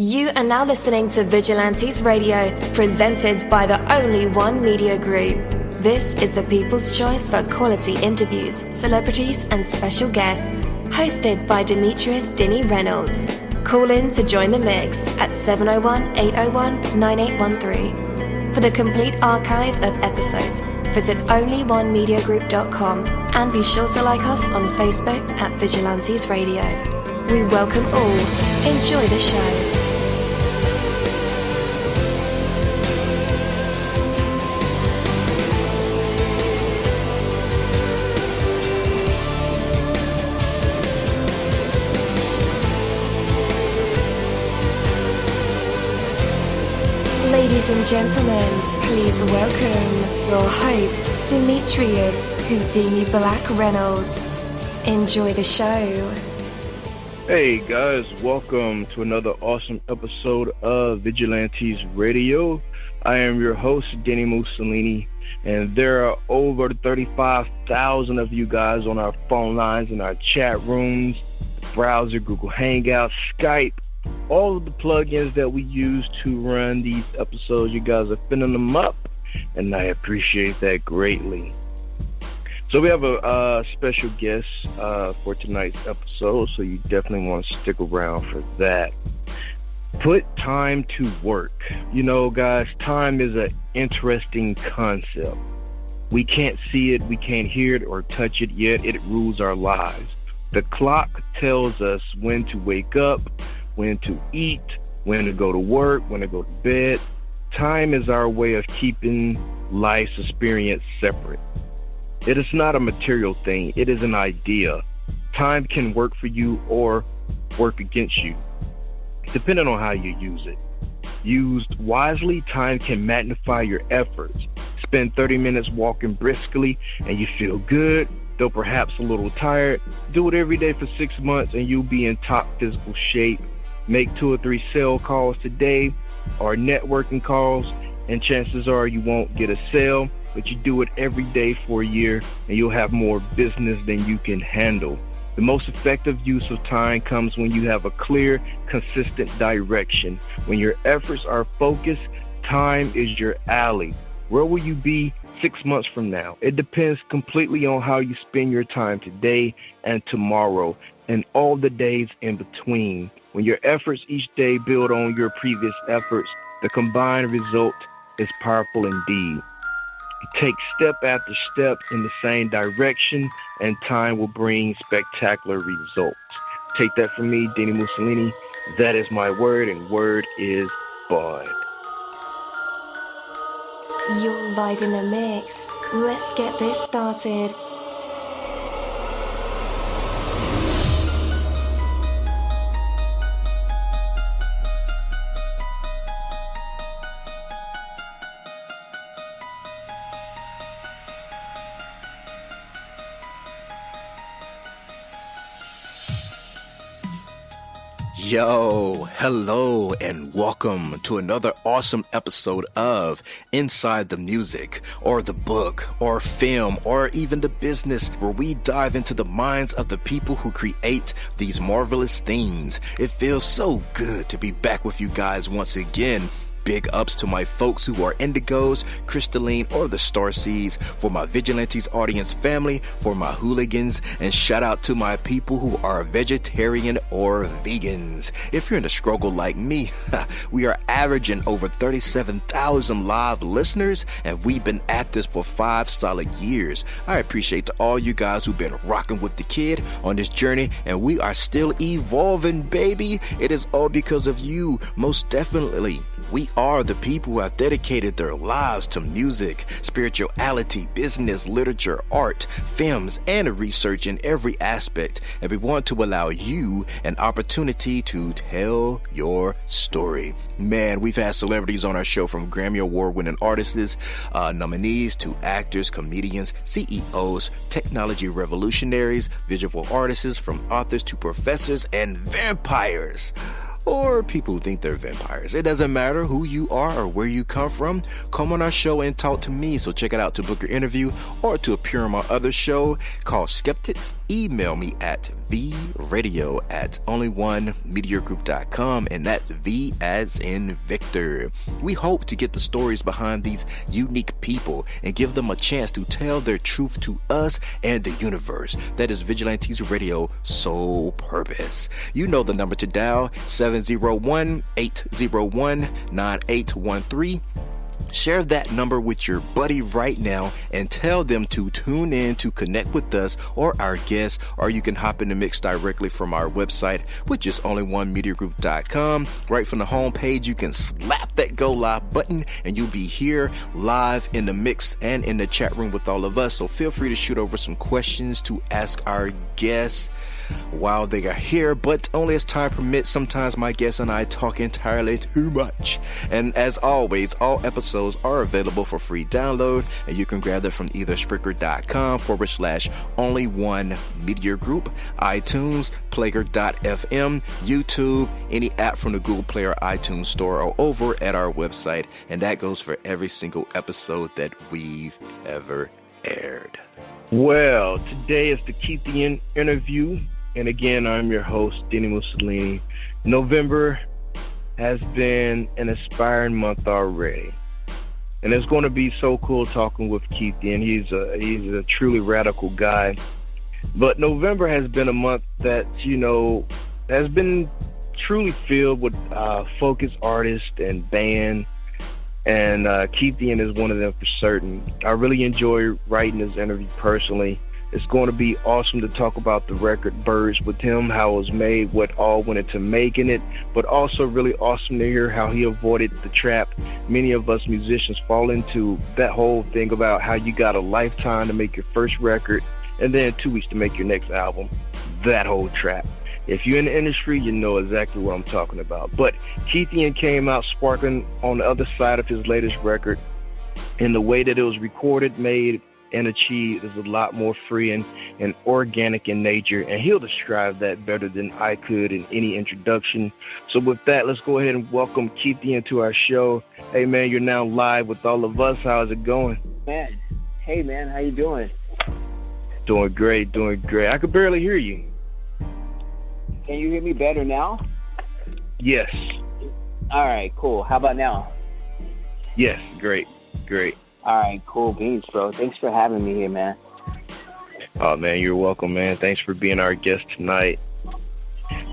You are now listening to Vigilantes Radio, presented by the Only One Media Group. This is the people's choice for quality interviews, celebrities and special guests. Hosted by Demetrius Dinny Reynolds. Call in to join the mix at 701-801-9813. For the complete archive of episodes, visit onlyonemediagroup.com and be sure to like us on Facebook at Vigilantes Radio. We welcome all. Enjoy the show. Ladies and gentlemen, please welcome your host, Demetrius Houdini Black Reynolds. Enjoy the show. Hey guys, welcome to another awesome episode of Vigilantes Radio. I am your host, dini-mussolini, and there are over 35,000 of you guys on our phone lines, in our chat rooms, browser, Google Hangouts, Skype, all of the plugins that we use to run these episodes. You guys are filling them up, and I appreciate that greatly. So we have a special guest for tonight's episode, so you definitely want to stick around for that. Put time to work. You know, guys, time is an interesting concept. We can't see it, we can't hear it or touch it, yet it rules our lives. The clock tells us when to wake up, when to eat, when to go to work, when to go to bed. Time is our way of keeping life's experience separate. It is not a material thing. It is an idea. Time can work for you or work against you, depending on how you use it. Used wisely, time can magnify your efforts. Spend 30 minutes walking briskly and you feel good, though perhaps a little tired. Do it every day for 6 months and you'll be in top physical shape. Make 2 or 3 sale calls today or networking calls, and chances are you won't get a sale, but you do it every day for a year and you'll have more business than you can handle. The most effective use of time comes when you have a clear, consistent direction. When your efforts are focused, time is your ally. Where will you be 6 months from now? It depends completely on how you spend your time today and tomorrow and all the days in between. When your efforts each day build on your previous efforts, the combined result is powerful indeed. Take step after step in the same direction, and time will bring spectacular results. Take that from me, dini-mussolini. That is my word, and word is bond. You're live in the mix. Let's get this started. Yo, hello, and welcome to another awesome episode of Inside the Music, or the book, or film, or even the business, where we dive into the minds of the people who create these marvelous things. It feels so good to be back with you guys once again. Big ups to my folks who are indigos, crystalline, or the starseeds, for my Vigilantes audience family, for my hooligans, and shout out to my people who are vegetarian or vegans. If you're in a struggle like me, we are averaging over 37,000 live listeners, and we've been at this for 5 solid years. I appreciate to all you guys who've been rocking with the kid on this journey, and we are still evolving, baby. It is all because of you, most definitely. We are the people who have dedicated their lives to music, spirituality, business, literature, art, films, and research in every aspect. And we want to allow you an opportunity to tell your story. Man, we've had celebrities on our show, from Grammy Award-winning artists, nominees, to actors, comedians, CEOs, technology revolutionaries, visual artists, from authors to professors and vampires. or people who think they're vampires. It doesn't matter who you are or where you come from. Come on our show and talk to me. So check it out to book your interview or to appear on my other show called Skeptics. Email me at vradio@onlyonemediagroup.com, and that's V as in Victor. We hope to get the stories behind these unique people and give them a chance to tell their truth to us and the universe. That is Vigilantes Radio sole purpose. You know the number to dial, 701-801-9813. Share that number with your buddy right now and tell them to tune in to connect with us or our guests, or you can hop in the mix directly from our website, which is onlyonemediagroup.com. Right from the home page, you can slap that go live button and you'll be here live in the mix and in the chat room with all of us. So feel free to shoot over some questions to ask our guests while they are here, but only as time permits. Sometimes my guests and I talk entirely too much. And as always, all episodes are available for free download, and you can grab them from either Spreaker.com/only one media group, iTunes, Player.fm, YouTube, any app from the Google Play or iTunes store, or over at our website. And that goes for every single episode that we've ever aired. Well, today is the Keithian Interview, and again, I'm your host, dini-mussolini. November has been an inspiring month already, and it's going to be so cool talking with Keithian. He's a truly radical guy. But November has been a month that, has been truly filled with focused artists and band. And Keithian is one of them for certain. I really enjoy writing this interview personally. It's going to be awesome to talk about the record Birds with him, how it was made, what all went into making it, but also really awesome to hear how he avoided the trap many of us musicians fall into, that whole thing about how you got a lifetime to make your first record and then 2 weeks to make your next album. That whole trap. If you're in the industry, you know exactly what I'm talking about. But Keithian came out sparkling on the other side of his latest record, and the way that it was recorded, made, and achieved is a lot more free and organic in nature, and he'll describe that better than I could in any introduction. So with that, let's go ahead and welcome Keithian to our show. Hey, man, you're now live with all of us. How's it going? Man, hey, man, how you doing? Doing great. I could barely hear you. Can you hear me better now? Yes. All right, cool. How about now? Yes, great. All right, cool beans, bro. Thanks for having me here, man. Oh, man, you're welcome, man. Thanks for being our guest tonight.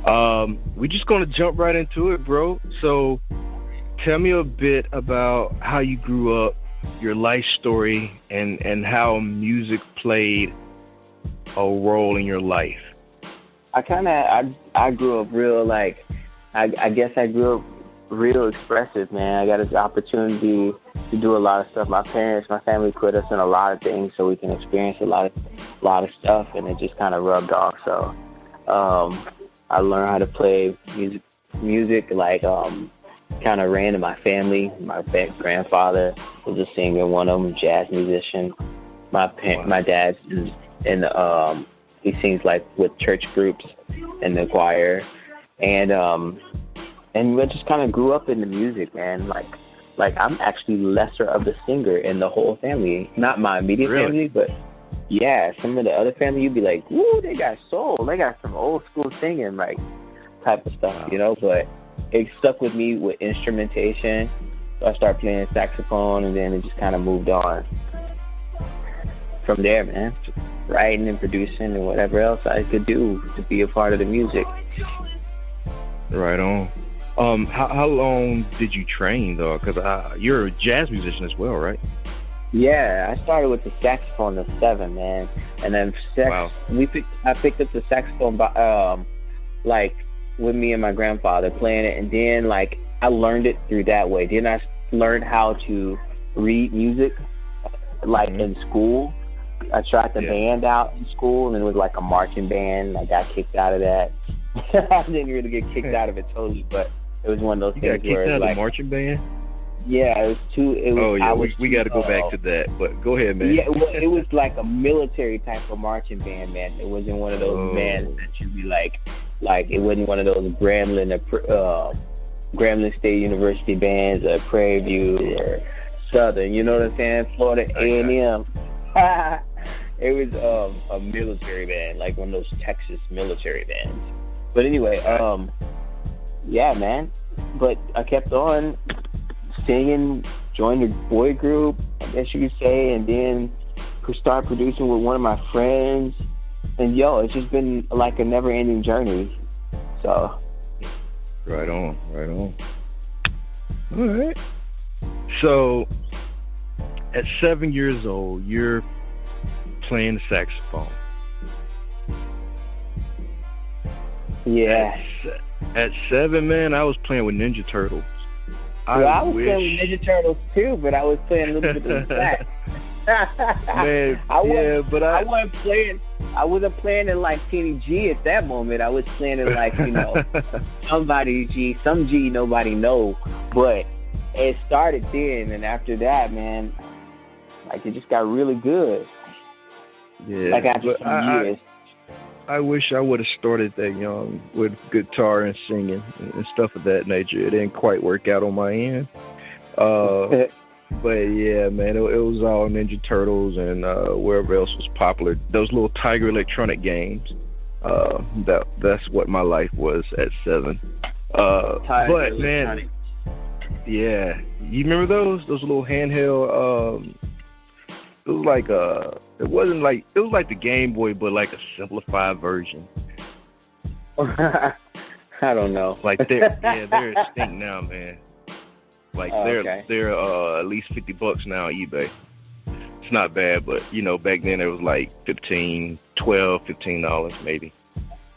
We're just going to jump right into it, bro. So tell me a bit about how you grew up, your life story, and how music played a role in your life. I grew up real, I guess I grew up real expressive, man. I got this opportunity to do a lot of stuff. My family put us in a lot of things so we can experience a lot of stuff, and it just kind of rubbed off. So I learned how to play music kind of ran in my family. My grandfather was a singer, one of them, jazz musician. My dad's in the he sings with church groups in the choir, and we just kind of grew up in the music, man. Like I'm actually lesser of the singer in the whole family, not my immediate family, but yeah, some of the other family, you'd be like, woo, they got soul, they got some old school singing, type of stuff, But it stuck with me with instrumentation. So I started playing saxophone, and then it just kind of moved on from there, man. Writing and producing and whatever else I could do to be a part of the music. Right on. How long did you train, though? Because you're a jazz musician as well, right? Yeah, I started with the saxophone at 7, man. And then I picked up the saxophone with me and my grandfather playing it, and then I learned it through that way. Then I learned how to read music in school. I tried the band out in school, and it was a marching band. I got kicked out of that. I didn't really get kicked out of it totally, but it was one of those things where you got kicked out of the marching band? Yeah, it was too. We got to go back to that, but go ahead, man. Yeah, it was like a military type of marching band, man. It wasn't one of those bands that you'd be Like, it wasn't one of those Grambling State University bands or Prairie View or Southern, you know what I'm saying? Florida A&M. It was a military band, like one of those Texas military bands. But anyway, yeah, man. But I kept on singing, joined a boy group, I guess you could say, and then started producing with one of my friends. And it's just been like a never-ending journey. So. Right on. All right. So, at 7 years old, you're playing the saxophone. Yeah. At 7, man, I was playing with Ninja Turtles. I was playing with Ninja Turtles too, but I was playing a little bit of sax. Man, I wasn't playing. I wasn't playing it like Kenny G at that moment. I was playing it like, somebody G, some G nobody know. But it started then, and after that, man, like it just got really good. Yeah, like after some years. I wish I would have started that young with guitar and singing and stuff of that nature. It didn't quite work out on my end. But yeah, man, it was all Ninja Turtles and wherever else was popular. Those little Tiger Electronic games. That's what my life was at 7. But man, yeah, you remember those little handheld? It was like it was like the Game Boy, but like a simplified version. I don't know. Like they're extinct now, man. Like they're at least $50 now on eBay. It's not bad, but back then it was like $15 maybe.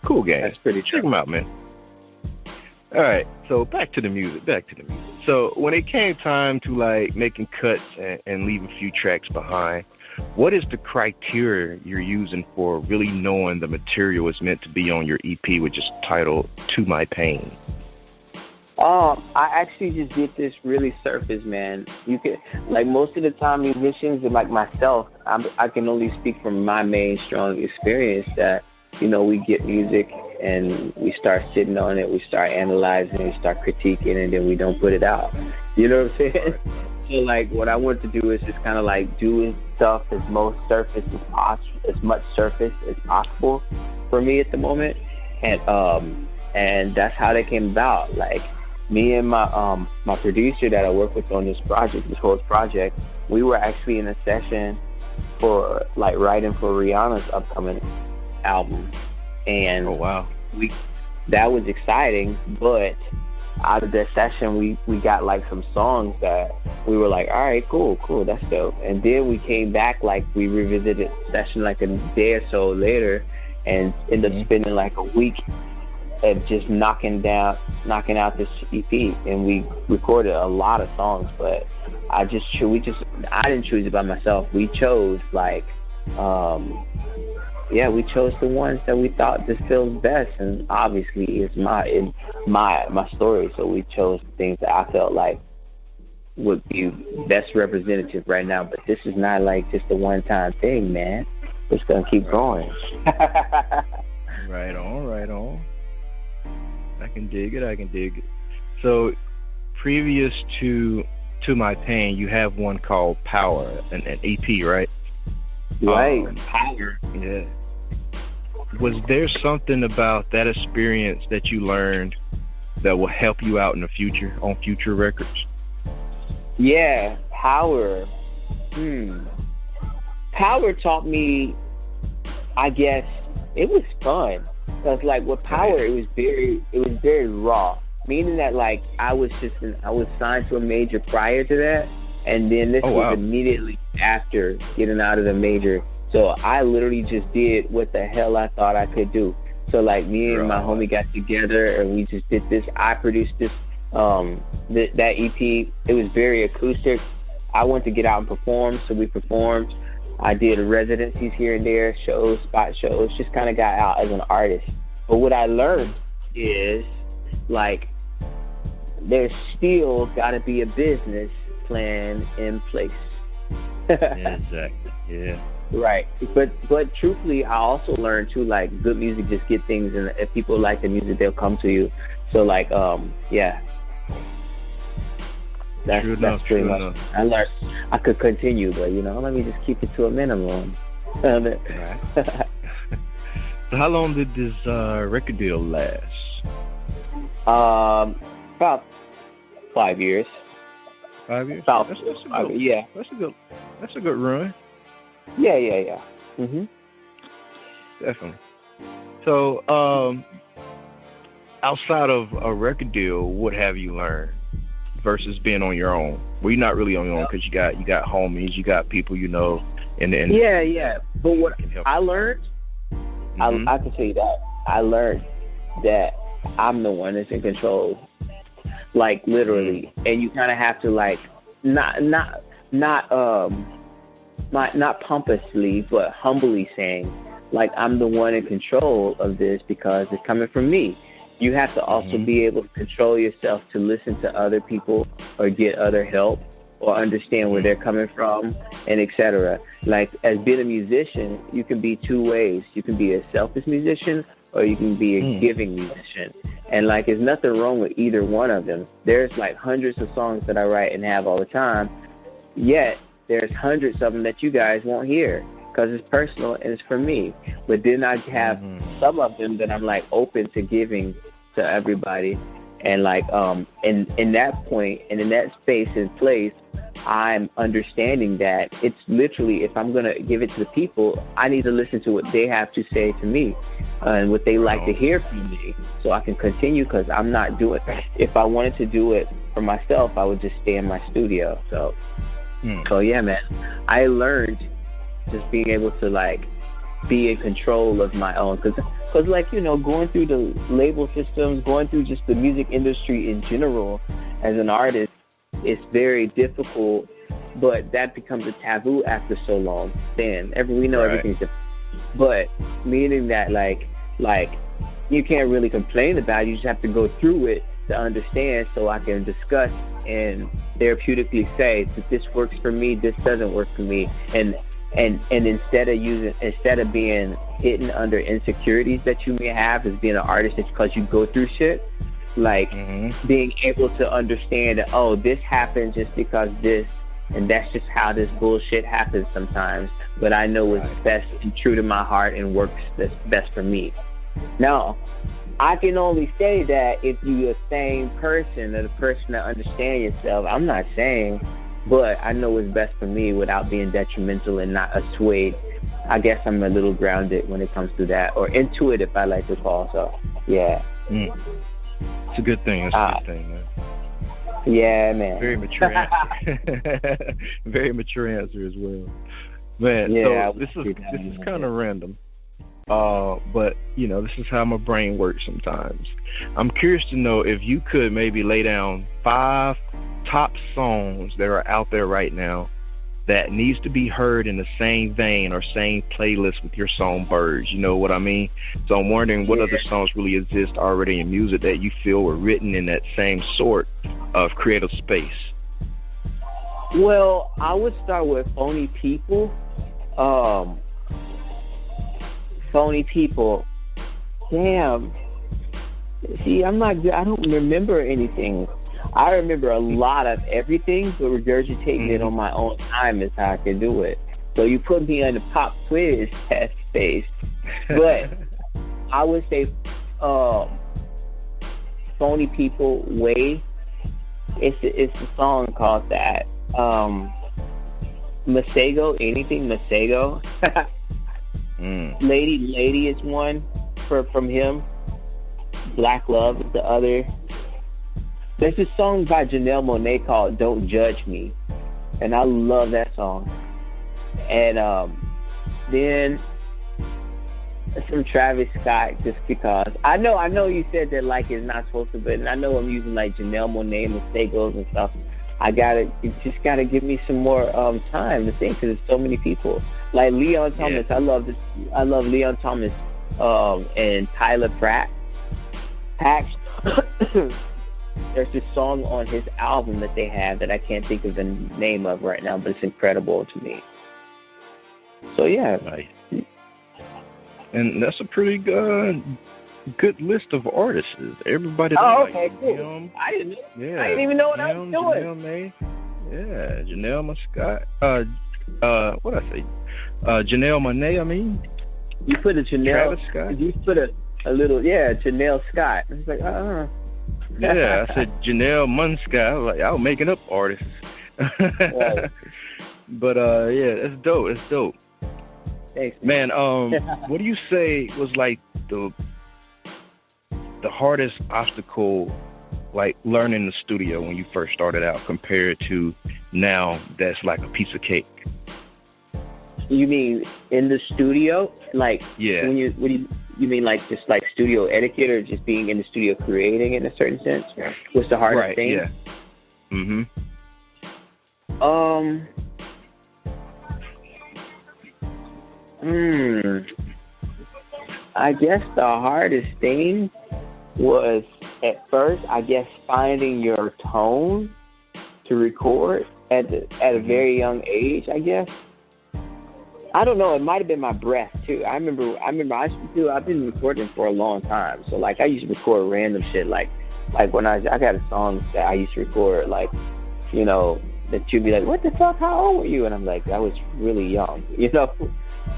Cool game. That's pretty Check them out, man. All right, so back to the music. So when it came time to like making cuts and leave a few tracks behind, what is the criteria you're using for really knowing the material is meant to be on your EP, which is titled To My Pain? I actually just did this really surface, man. You can, like most of the time, musicians and like myself, I can only speak from my main strong experience that, we get music and we start sitting on it, we start analyzing, we start critiquing, and then we don't put it out. You know what I'm saying? So like what I want to do is just kind of like doing stuff as much surface as possible for me at the moment. And that's how they came about. Like me and my producer that I work with on this whole project, we were actually in a session for like writing for Rihanna's upcoming album. And oh wow, that was exciting, but out of that session we got like some songs that we were like, all right, cool, that's dope. And then we came back, like we revisited the session like a day or so later and ended up spending like a week of just knocking out this EP, and we recorded a lot of songs. But I didn't choose it by myself. We chose like we chose the ones that we thought just feels best, and obviously it's my story. So we chose the things that I felt like would be best representative right now. But this is not like just a one-time thing, man. It's gonna keep going. Right on. I can dig it. So, previous to My Pain, you have one called Power, an EP, right? Right, Power. Yeah. Was there something about that experience that you learned that will help you out in the future, on future records? Yeah, Power. Power taught me, I guess, it was fun. Because like with Power, it was very raw. Meaning that like I was signed to a major prior to that, and then this was immediately after getting out of the major. So I literally just did what the hell I thought I could do. So like me and my homie got together and we just did this. I produced this that EP. It was very acoustic. I wanted to get out and perform, so we performed. I did residencies here and there, spot shows, just kind of got out as an artist. But what I learned is, like, there's still got to be a business plan in place. Exactly, yeah. Right. But truthfully, I also learned too, like, good music just get things, and if people like the music, they'll come to you. So like, yeah. That's pretty much. Enough. I learned I could continue, but let me just keep it to a minimum. Right. So how long did this record deal last? About 5 years. 5 years? About that's yeah. That's a good run. Yeah. Mhm. Definitely. So, outside of a record deal, what have you learned versus being on your own? Well, you're not really on your own because you got homies, you got people in the industry. Yeah. But what I learned, I can tell you that I learned that I'm the one that's in control, like literally, and you kind of have to like not pompously, but humbly saying, like, I'm the one in control of this because it's coming from me. You have to also be able to control yourself to listen to other people or get other help or understand where they're coming from, and etc. Like, as being a musician, you can be two ways. You can be a selfish musician or you can be a giving musician. And like, there's nothing wrong with either one of them. There's like hundreds of songs that I write and have all the time, yet there's hundreds of them that you guys won't hear because it's personal and it's for me. But then I have some of them that I'm like open to giving to everybody. And like, in that point and in that space and place, I'm understanding that it's literally, if I'm going to give it to the people, I need to listen to what they have to say to me and what they like to hear from me so I can continue, because I'm not doing it. If I wanted to do it for myself, I would just stay in my studio. So yeah, man, I learned just being able to like be in control of my own, because like, going through the label systems, going through just the music industry in general as an artist, it's very difficult, but that becomes a taboo after so long. Then we know everything's different, but meaning that like you can't really complain about it. You just have to go through it to understand, so I can discuss and therapeutically say that this works for me, this doesn't work for me, and instead of being hidden under insecurities that you may have as being an artist, it's because you go through shit. Like being able to understand that, oh, this happens just because this, and that's just how this bullshit happens sometimes. But I know it's best and true to my heart and works that's best for me. Now, I can only say that if you're a sane person or the person that understands yourself. I'm not saying, but I know what's best for me without being detrimental and not swayed. I guess I'm a little grounded when it comes to that, or intuitive, I like to call. So, yeah. It's a good thing. It's a good thing, man. Yeah, man. Very mature answer. Very mature answer as well, man. Yeah, so this is kind of random, but this is how my brain works sometimes. I'm curious to know if you could maybe lay down 5 top songs that are out there right now that needs to be heard in the same vein or same playlist with your song Birds. You know what I mean? So I'm wondering what other songs really exist already in music that you feel were written in that same sort of creative space. Well, I would start with Phony People. Phony People. Damn. See, I don't remember anything. I remember a lot of everything, but regurgitating it on my own time is how I can do it. So you put me on the pop quiz test space. But I would say Phony People, Way. It's a song called that. Masego, anything Masego. Lady is one from him. Black Love is the other. There's a song by Janelle-Monae called Don't Judge Me, and I love that song. And then some Travis Scott, just because I know you said that like it's not supposed to, but and I know I'm using like Janelle-Monae and Mistakes and stuff. You just gotta give me some more time to think, because there's so many people like Leon Thomas. I love Leon Thomas and Tyler Pratt. There's this song on his album that they have that I can't think of the name of right now, but it's incredible to me. So yeah. Nice. And that's a pretty good list of artists. Everybody. Okay, like, cool. You know, I didn't even know what I was doing. Janelle-monae. Yeah, Janelle-monae. What I say? Janelle-monae. I mean, you put a Janelle. Travis Scott. You put a little Janelle Scott. It's like Yeah, I said Janelle-monae. I was like, I was making up artists. Right. But yeah, that's dope. That's dope. Thanks, man. What do you say was like the hardest obstacle, like learning the studio when you first started out, compared to now that's like a piece of cake? You mean in the studio? Like, yeah. When you mean like just like studio etiquette, or just being in the studio creating in a certain sense? What's the hardest thing? Yeah. Mm-hmm. I guess the hardest thing was at first, I guess, finding your tone to record at a very young age, I guess. I don't know, it might have been my breath too. I remember I've been recording for a long time. So like I used to record random shit like when I got a song that I used to record, like, you know, that you'd be like, what the fuck, how old were you? And I'm like, I was really young, you know?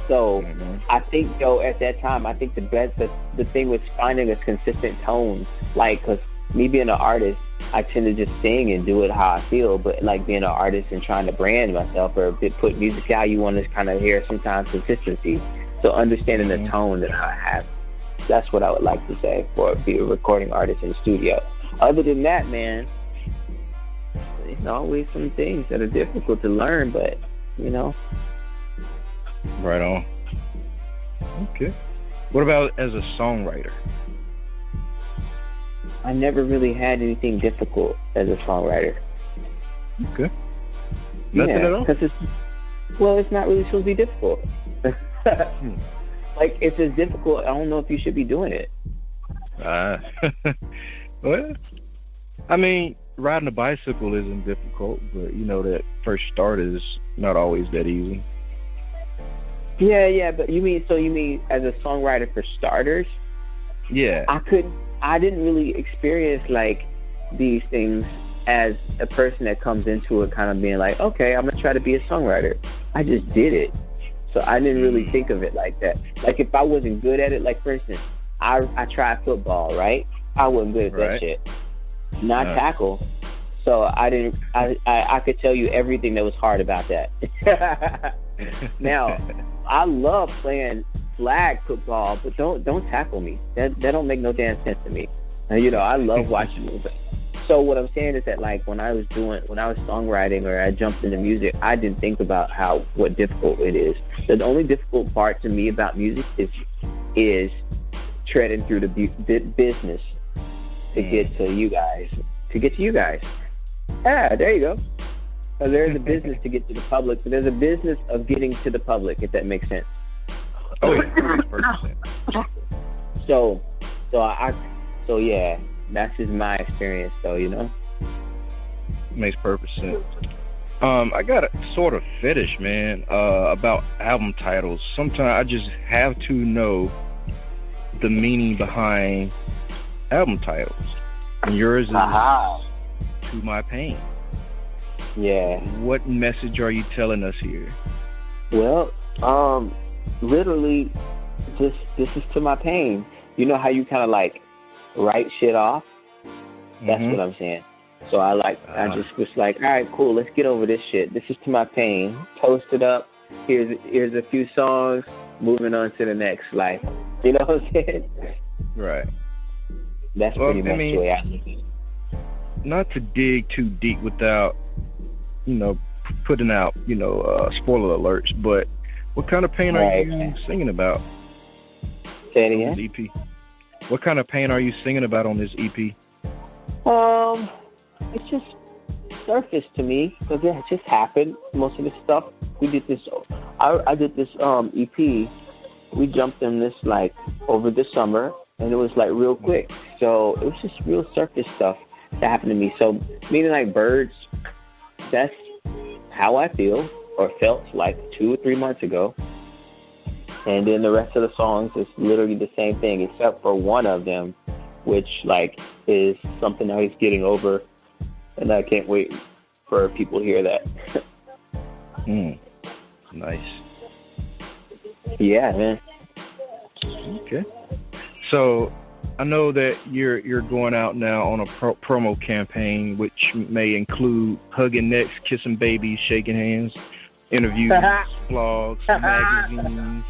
So I think, though, at that time, I think the thing was finding a consistent tone. Like, because me being an artist, I tend to just sing and do it how I feel. But like being an artist and trying to brand myself or put music out, you want to kind of hear sometimes consistency. So understanding the tone that I have, that's what I would like to say for be a recording artist in the studio. Other than that, man, there's always some things that are difficult to learn, but, you know. Right on. Okay. What about as a songwriter? I never really had anything difficult as a songwriter. Okay. Nothing at all? Because it's not really supposed to be difficult. Like, if it's difficult, I don't know if you should be doing it. Well, I mean, riding a bicycle isn't difficult, but you know that first start is not always that easy. Yeah, but you mean as a songwriter for starters? Yeah. I didn't really experience like these things as a person that comes into it kind of being like, okay, I'm gonna try to be a songwriter. I just did it. So I didn't really think of it like that. Like if I wasn't good at it, like for instance, I tried football, right? I wasn't good at that shit. Not tackle. So I could tell you everything that was hard about that. Now, I love playing flag football, but don't tackle me. That don't make no damn sense to me. And, you know, I love watching it. So what I'm saying is that like when I was songwriting or I jumped into music, I didn't think about what difficult it is. The only difficult part to me about music is treading through the business to get to you guys. Ah, there you go. So there's a business to get to the public, but there's a business of getting to the public, if that makes sense. Oh, yeah, makes sense. So yeah, that's just my experience, though, you know. Makes perfect sense. I got a sort of fetish, man, about album titles. Sometimes I just have to know the meaning behind album titles. And yours is To My Pain. Yeah. What message are you telling us here? Well, literally, this is to my pain. You know how you kind of like write shit off? That's what I'm saying. So I just was like, all right, cool, let's get over this shit. This is to my pain. Toast it up. Here's a few songs. Moving on to the next life. You know what I'm saying? Right. That's pretty much the way I look at it. Not to dig too deep without, you know, putting out, you know, spoiler alerts, but what kind of pain are you singing about? Say it again? This EP? What kind of pain are you singing about on this EP? It's just surface to me, because it just happened. Most of this stuff, we did this, I did this EP, we jumped in this like over the summer, and it was like real quick. So it was just real surface stuff that happened to me. So meaning like birds, that's how I feel or felt like 2 or 3 months ago. And then the rest of the songs is literally the same thing, except for one of them, which like is something that he's getting over, and I can't wait for people to hear that. Nice. Yeah, man. Okay. So I know that you're going out now on a promo campaign, which may include hugging necks, kissing babies, shaking hands, interviews, blogs, magazines,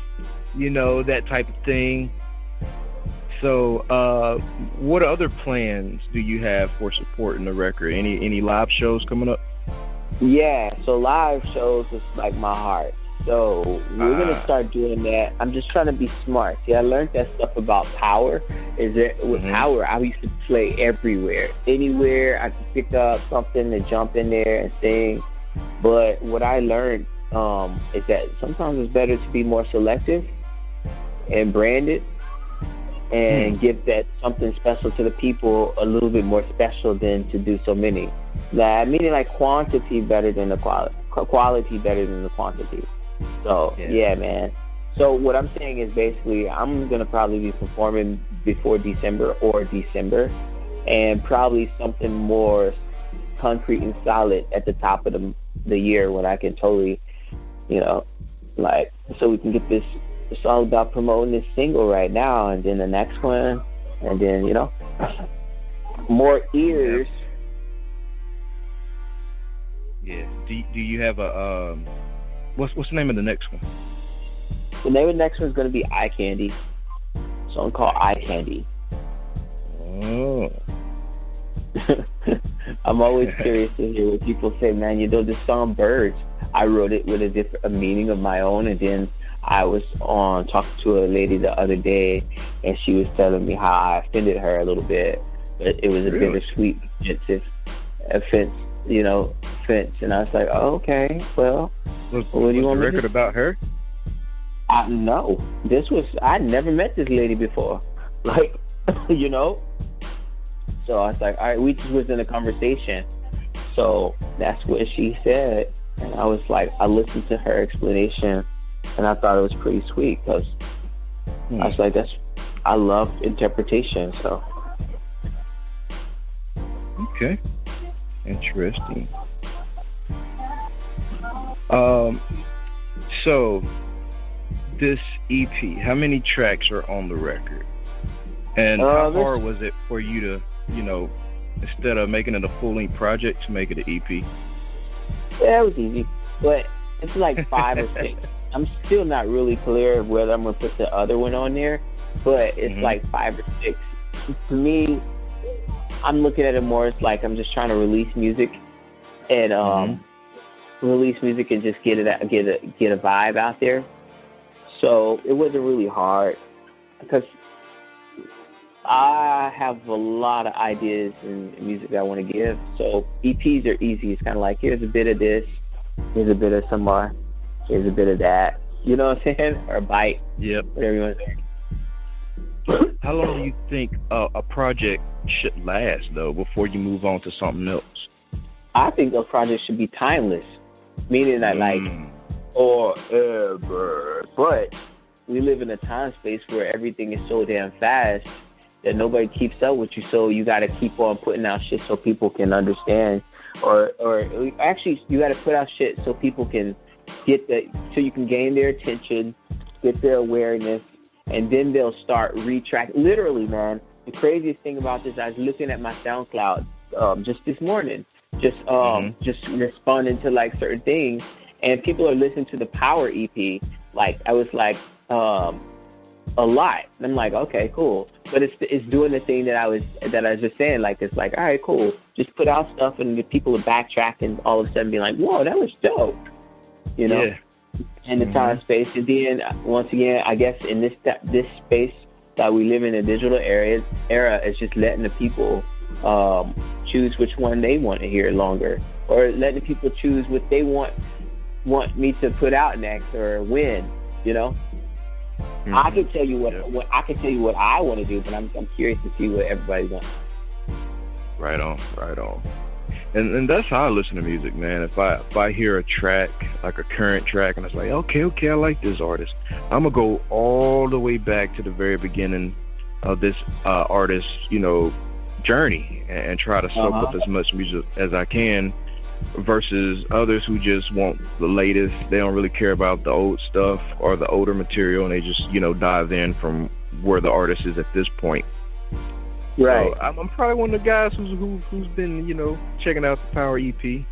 that type of thing. So what other plans do you have for supporting the record? Any live shows coming up? Yeah, so live shows is like my heart. So we're going to start doing that. I'm just trying to be smart. See, I learned that stuff about power. Is that with power, I used to play everywhere. Anywhere I could pick up something to jump in there and sing. But what I learned is that sometimes it's better to be more selective and branded and give that something special to the people a little bit more special than to do so many. Meaning like quantity better than the quality better than the quantity. So, yeah, man. So what I'm saying is basically I'm going to probably be performing before December and probably something more concrete and solid at the top of the year when I can totally, so we can get this. It's all about promoting this single right now, and then the next one, and then, more ears. Yeah. Do you have a what's the name of the next one? The name of the next one is going to be Eye Candy. A song called Eye Candy. Oh. I'm always curious to hear what people say, man. This song Birds, I wrote it with a meaning of my own, and then I was talking to a lady the other day, and she was telling me how I offended her a little bit, but it was a bittersweet offense, and I was like, oh, okay, well, what do you want the me record to? About her? No, I never met this lady before, So I was like, all right, we just was in a conversation, so that's what she said, and I was like, I listened to her explanation, and I thought it was pretty sweet because I was like, I love interpretation, so. Okay. Interesting. So this EP, how many tracks are on the record? And how hard was it for you to, instead of making it a full-length project, to make it an EP? Yeah, it was easy, but it's like 5 or 6. I'm still not really clear whether I'm going to put the other one on there, but it's like 5 or 6. To me, I'm looking at it more as like I'm just trying to release music and just get a vibe out there. So it wasn't really hard because I have a lot of ideas and music that I want to give. So EPs are easy. It's kind of like, here's a bit of this, here's a bit of some more, here's a bit of that. You know what I'm saying? Or a bite. Yep. Whatever you want to say. How long do you think a project should last, though, before you move on to something else? I think a project should be timeless, meaning that forever. But we live in a time space where everything is so damn fast that nobody keeps up with you, so you got to keep on putting out shit so people can understand, or actually you got to put out shit so people can so you can gain their attention, get their awareness, and then they'll start retrack. Literally, man, the craziest thing about this, I was looking at my SoundCloud just this morning, just responding to like certain things, and people are listening to the Power EP. Like I was like a lot. And I'm like, okay, cool. But it's doing the thing that I was just saying. Like it's like, all right, cool. Just put out stuff, and the people are backtracking, all of a sudden being like, whoa, that was dope. Yeah. And the time space. And then once again, I guess in this space that we live in, a digital era is just letting the people choose which one they want to hear longer, or letting the people choose what they want me to put out next or when. I can tell you what I can tell you what I want to do, but I'm curious to see what everybody wants. Right on. And that's how I listen to music, man. If I hear a track, like a current track, and it's like, okay, I like this artist, I'm gonna go all the way back to the very beginning of this artist's, journey, and try to soak up as much music as I can, versus others who just want the latest. They don't really care about the old stuff or the older material, and they just, dive in from where the artist is at this point. Right. So I'm probably one of the guys who's been, checking out the Power EP.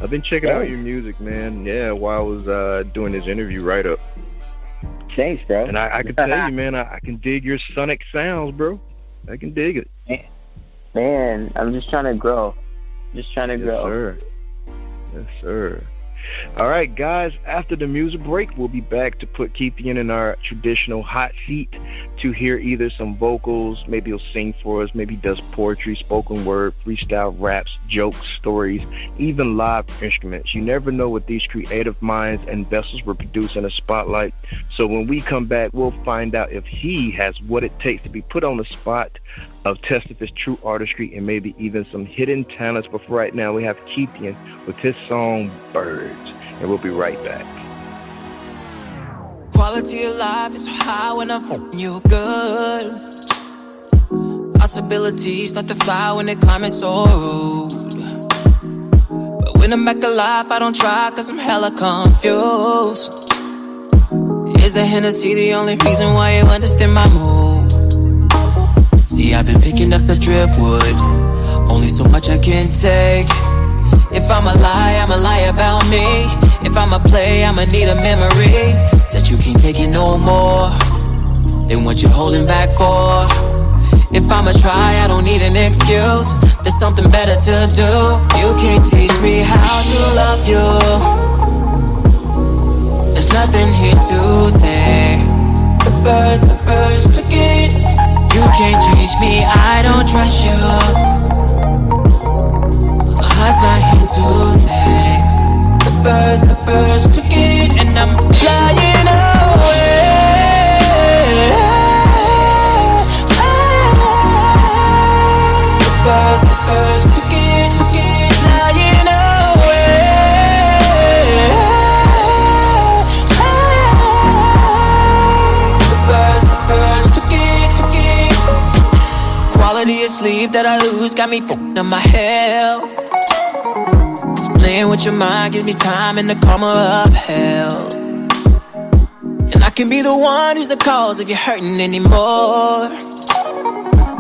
I've been checking out your music, man. Yeah, while I was doing this interview write-up. Thanks, bro. And I can tell you, man, I can dig your sonic sounds, bro. I can dig it. Man, I'm just trying to grow. Just trying to grow. Sir. Yes, sir. All right, guys, after the music break, we'll be back to put Keithian in our traditional hot seat to hear either some vocals, maybe he'll sing for us, maybe he does poetry, spoken word, freestyle raps, jokes, stories, even live instruments. You never know what these creative minds and vessels will produce in a spotlight. So when we come back, we'll find out if he has what it takes to be put on the spot of test of his true artistry and maybe even some hidden talents. But for right now, we have Keithian with his song Birds, and we'll be right back. Quality of life is so high when I'm f***ing you good. Possibilities start to fly when they climb so rude. But when I'm back alive, I don't try cause I'm hella confused. Is the Hennessy the only reason why you understand my mood? See, I've been picking up the driftwood, only so much I can take. If I'm a lie about me. If I'm a play, I'ma need a memory. Said you can't take it no more, then what you holding back for? If I'ma try, I don't need an excuse. There's something better to do. You can't teach me how to love you. There's nothing here to say. The birds took it. You can't change me, I don't trust you. My heart's not here to say. The birds took it, and I'm flying away. The birds took it, flying away. The birds took it. Quality of sleep that I lose got me f***ing up my health. Playing with your mind gives me time in the karma of hell. And I can be the one who's the cause if you're hurting anymore.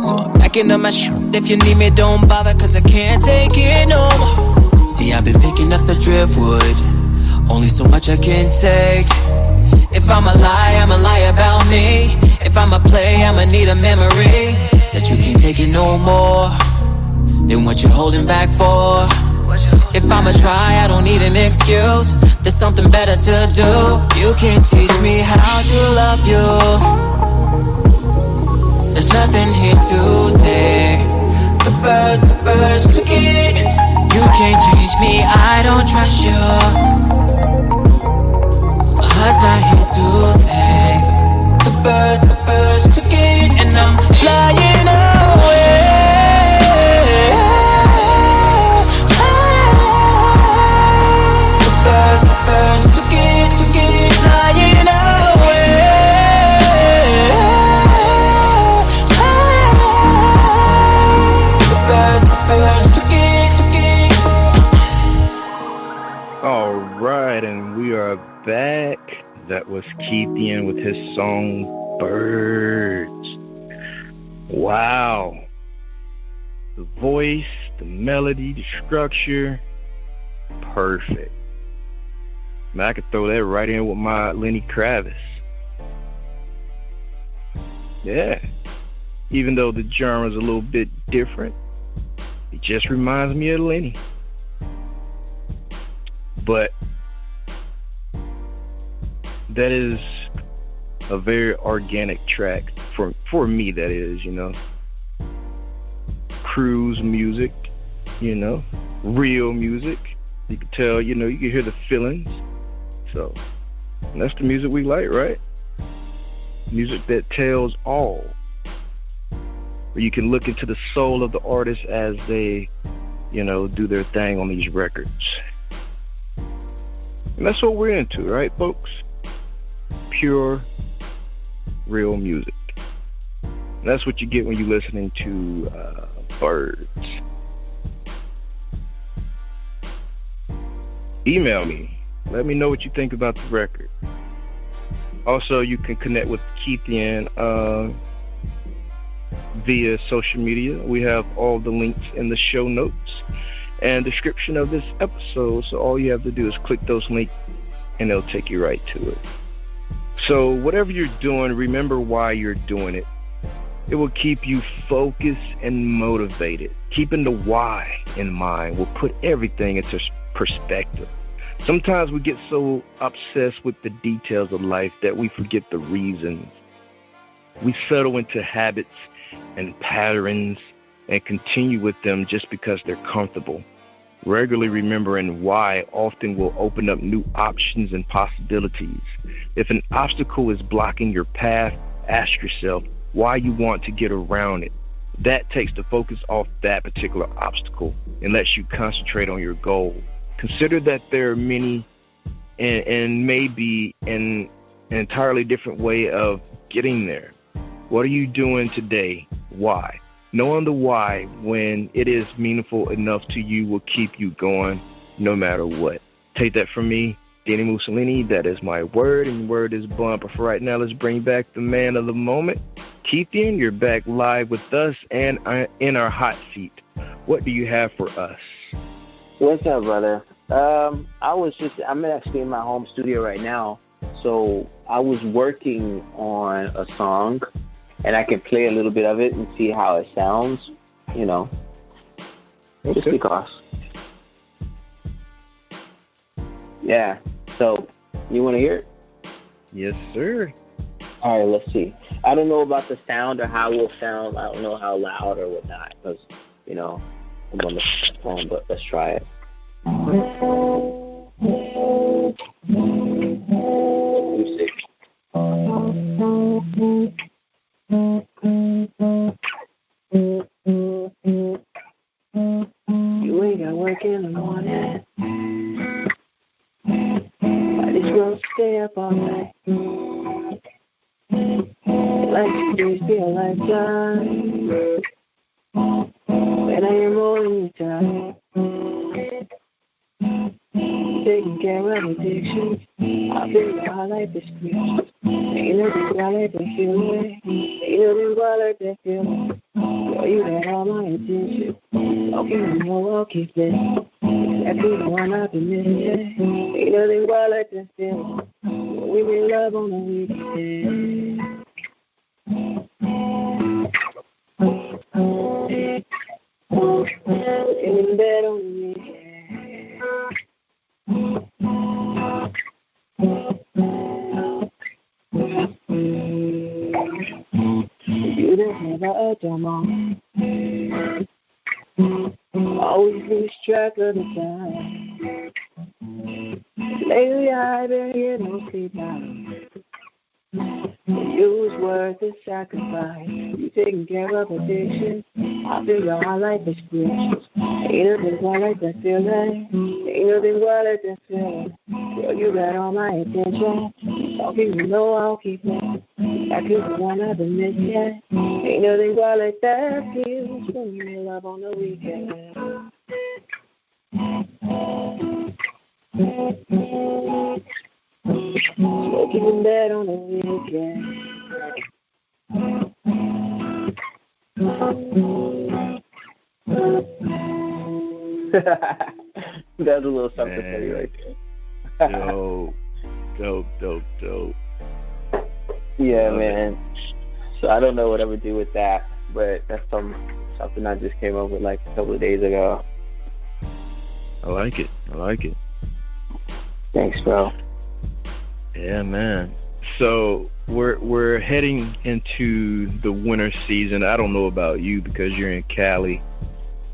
So I'm backing up my shit. If you need me, don't bother, cause I can't take it no more. See, I've been picking up the driftwood, only so much I can take. If I'm a lie about me. If I'm a play, I'ma need a memory. Said you can't take it no more, then what you holding back for? If I'ma try, I don't need an excuse. There's something better to do. You can't teach me how to love you. There's nothing here to say. The birds took it. You can't change me, I don't trust you. My heart's not here to say. The birds took it, and I'm flying away. The birds took it, flying away. The birds took it. All right, and we are back. That was Keithian with his song Birds. Wow. The voice, the melody, the structure, perfect. Man, I could throw that right in with my Lenny-Kravitz. Yeah. Even though the genre's a little bit different, it just reminds me of Lenny. But that is a very organic track for me, that is, cruise music, real music. You can tell, you can hear the feelings. So that's the music we like, right? Music that tells all. Where you can look into the soul of the artist as they do their thing on these records. And that's what we're into, right, folks? Pure, real music. And that's what you get when you're listening to Birds. Email me. Let me know what you think about the record. Also, you can connect with Keithian via social media. We have all the links in the show notes and description of this episode. So all you have to do is click those links and it'll take you right to it. So whatever you're doing, remember why you're doing it. It will keep you focused and motivated. Keeping the why in mind will put everything into perspective. Sometimes we get so obsessed with the details of life that we forget the reasons. We settle into habits and patterns and continue with them just because they're comfortable. Regularly remembering why often will open up new options and possibilities. If an obstacle is blocking your path, ask yourself why you want to get around it. That takes the focus off that particular obstacle and lets you concentrate on your goal. Consider that there are many and maybe an entirely different way of getting there. What are you doing today? Why? Knowing the why when it is meaningful enough to you will keep you going no matter what. Take that from me, dini-mussolini. That is my word, and word is bond. But for right now, let's bring back the man of the moment. Keithian, you're back live with us and in our hot seat. What do you have for us? What's up, brother? I'm actually in my home studio right now. So I was working on a song, and I can play a little bit of it and see how it sounds, just because. Yeah. So, you want to hear it? Yes, sir. All right, let's see. I don't know about the sound or how it will sound. I don't know how loud or whatnot, because, I'm on the phone, but let's try it. Music. You ain't got work in the morning. Might as well stay up all night. Like to be a lifetime. When I am rolling you down. Taking care of addictions. I feel like I like this script. Ain't nothing I like that feeling. Ain't nothing I like that feeling. Girl, you got all my attention. Okay, I'll keep this. Exactly the one I've been missing. Ain't nothing I like that feeling. Girl, we made love on the weekend. In bed on the weekend. You just never at your mom. Always lose track of the time. Lately I've been here, no sleep now. You was worth the sacrifice. You taking care of addiction. I figure I like this bitch. Ain't nothing quite like that feeling. Ain't nothing quite like that feeling. Girl, you got all my attention. Talking, I'll keep it. I could the one I've been missing. Ain't nothing quite like that feels when you make love on the weekend. Smoking in bed on the weekend. That's a little something for you right there. Dope. Yeah, man. So I don't know what I would do with that, but that's something I just came up with like a couple of days ago. I like it. Thanks, bro. Yeah, man. So we're heading into the winter season. I don't know about you because you're in Cali.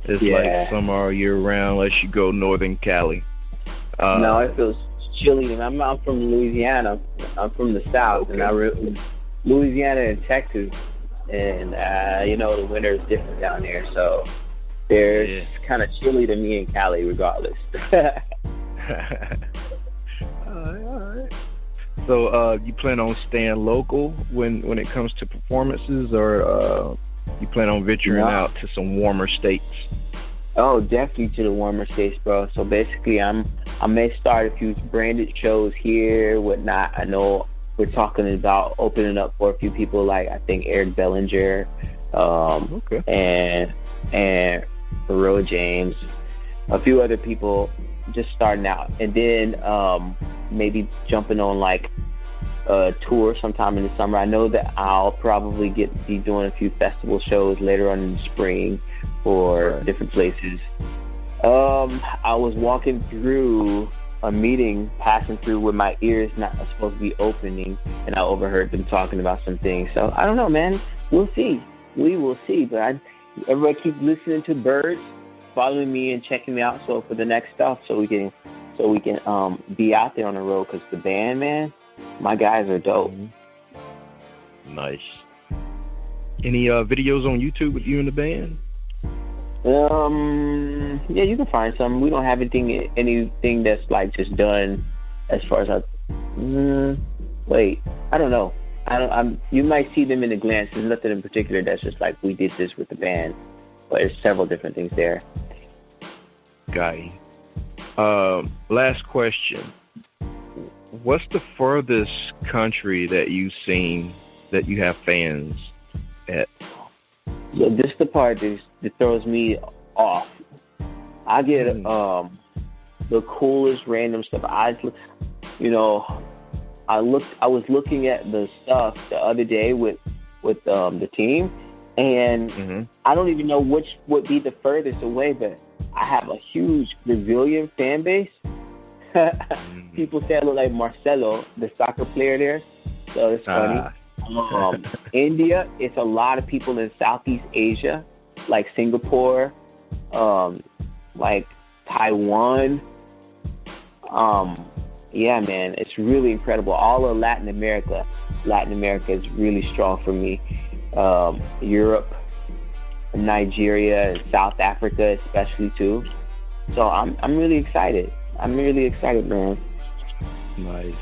It's like summer all year round unless you go northern Cali. No, it feels chilly. I'm from Louisiana. I'm from the South, okay. And Louisiana and Texas, and the winter is different down there. So They're kind of chilly to me in Cali, regardless. All right. So, you plan on staying local when it comes to performances, or you plan on venturing out to some warmer states? Oh, definitely to the warmer states, bro. So basically, I may start a few branded shows here, whatnot. I know we're talking about opening up for a few people, like I think Eric Bellinger, and Roy James, a few other people just starting out, and then maybe jumping on like a tour sometime in the summer. I know that I'll probably be doing a few festival shows later on in the spring for different places. I was walking through a meeting, passing through with my ears not supposed to be opening, and I overheard them talking about some things. So I don't know, man. We'll see. We will see. But everybody keep listening to Birds, following me and checking me out. So for the next stuff, so we can be out there on the road, because the band, man, my guys are dope. Nice. Any videos on YouTube with you and the band? Yeah, you can find some. We don't have anything that's like just done as far as I don't know. You might see them in a glance. There's nothing in particular that's just like we did this with the band, but there's several different things there. Got you. Last question. What's the furthest country that you've seen that you have fans at? So this is the part that throws me off. I get the coolest random stuff. I was looking at the stuff the other day with the team, and I don't even know which would be the furthest away, but I have a huge Brazilian fan base. People say I look like Marcelo, the soccer player there, so it's funny. India, it's a lot of people in Southeast Asia, like Singapore, like Taiwan. Yeah, man, it's really incredible. All of Latin America is really strong for me. Europe, Nigeria, and South Africa especially too. So I'm really excited. I'm really excited, man. Nice.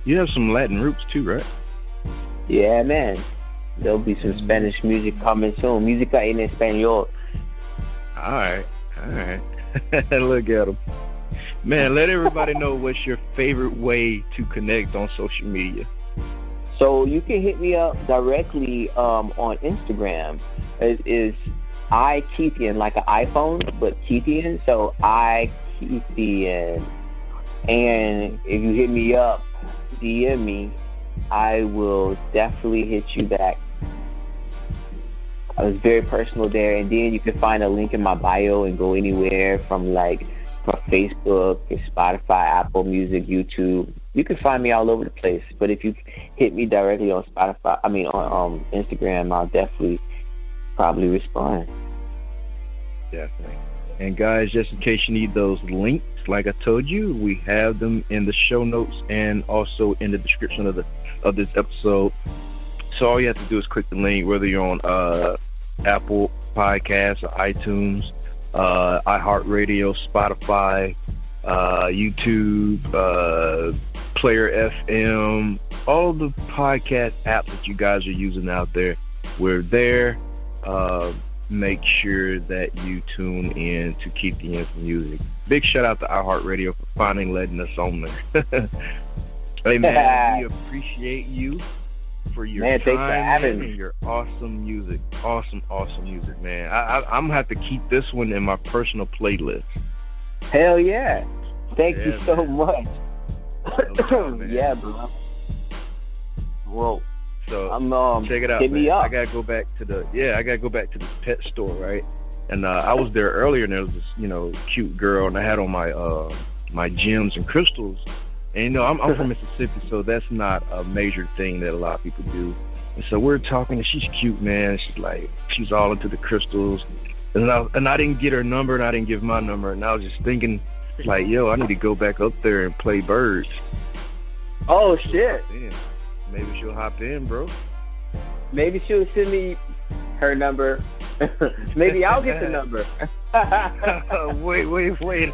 You have some Latin roots too, right? Yeah, man. There'll be some Spanish music coming soon. Música en español. All right. Look at them. Man, let everybody know what's your favorite way to connect on social media. So you can hit me up directly on Instagram. It is Keithian, like an iPhone, but Keithian. So Keithian. And if you hit me up, DM me, I will definitely hit you back. I was very personal there. And then you can find a link in my bio and go anywhere from Facebook, Spotify, Apple Music, YouTube. You can find me all over the place. But if you hit me directly on on Instagram, I'll definitely probably respond. Definitely. And guys, just in case you need those links, like I told you, we have them in the show notes and also in the description of this episode. So all you have to do is click the link, whether you're on Apple Podcasts or iTunes, iHeartRadio, Spotify, YouTube, Player FM, all the podcast apps that you guys are using out there. We're there. Make sure that you tune in to Keithian Music. Big shout out to iHeartRadio for finally letting us on there. Hey man, we appreciate you for your time and your awesome music. Awesome music, man. I'm gonna have to keep this one in my personal playlist. Hell yeah. Thank you so much. Yeah, bro. Whoa. So check it out, man. Me up. I gotta go back to the pet store, right? And I was there earlier, and there was this cute girl, and I had on my gems and crystals. And I'm from Mississippi, so that's not a major thing that a lot of people do. And so we're talking, and she's cute, man. She's all into the crystals, and I didn't get her number, and I didn't give my number, and I was just thinking, like, yo, I need to go back up there and play birds. Oh shit. Maybe she'll hop in, bro. Maybe she'll send me her number. Maybe I'll get the number. Wait a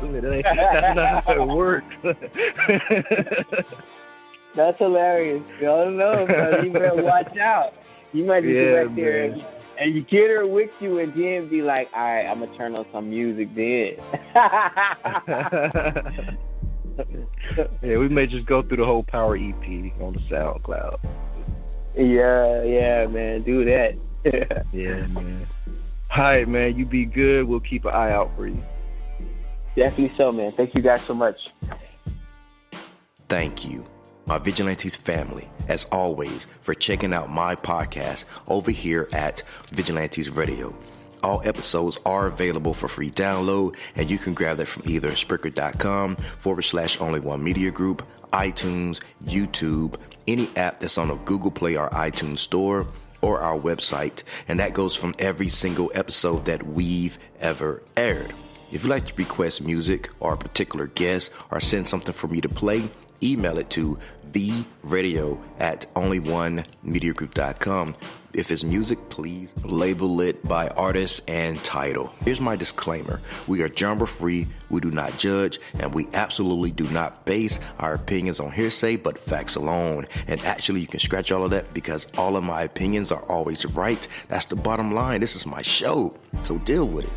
minute. That's not how it works. That's hilarious. I don't know, bro. You better watch out. You might be back there and you get her with you and then be like, all right, I'm going to turn on some music then. Yeah, we may just go through the whole Power EP on the SoundCloud. Yeah, man. Do that. Yeah, man. All right, man. You be good. We'll keep an eye out for you. Definitely so, man. Thank you guys so much. Thank you, my Vigilantes family, as always, for checking out my podcast over here at Vigilantes Radio. All episodes are available for free download, and you can grab that from either Spreaker.com/only1mediagroup, iTunes, YouTube, any app that's on a Google Play or iTunes store, or our website. And that goes from every single episode that we've ever aired. If you'd like to request music or a particular guest or send something for me to play, email it to vradio@only1mediagroup.com. If it's music, please label it by artist and title. Here's my disclaimer. We are genre-free, we do not judge, and we absolutely do not base our opinions on hearsay, but facts alone. And actually, you can scratch all of that because all of my opinions are always right. That's the bottom line. This is my show, so deal with it.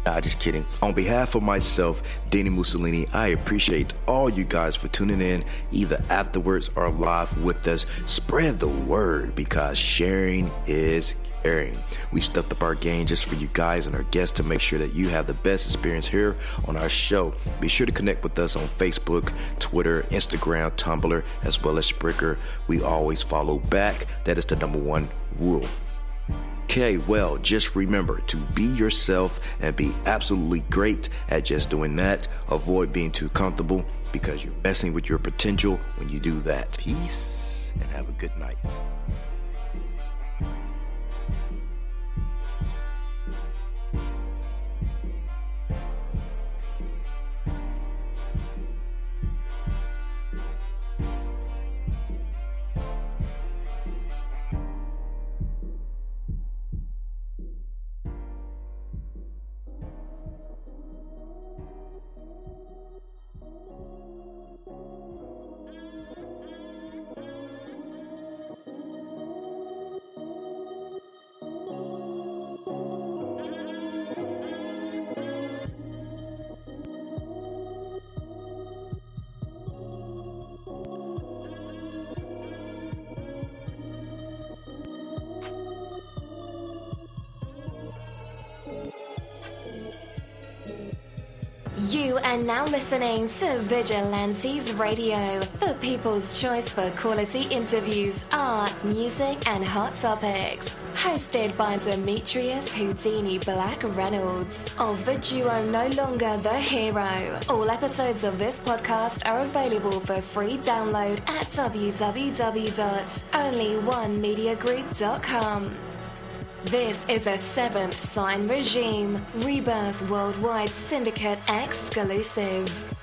Nah, just kidding. On behalf of myself, dini-mussolini, I appreciate all you guys for tuning in, either afterwards or live with us. Spread the word because sharing is caring. We stepped up our game just for you guys and our guests to make sure that you have the best experience here on our show. Be sure to connect with us on Facebook, Twitter, Instagram, Tumblr, as well as Spreaker. We always follow back. That is the number one rule. Okay, well, just remember to be yourself and be absolutely great at just doing that. Avoid being too comfortable because you're messing with your potential when you do that. Peace and have a good night. You are now listening to Vigilantes Radio, the people's choice for quality interviews, art, music, and hot topics. Hosted by Demetrius Houdini Black Reynolds of the duo No Longer the Hero. All episodes of this podcast are available for free download at www.onlyonemediagroup.com. This is a Seventh Sign Regime Rebirth Worldwide Syndicate exclusive.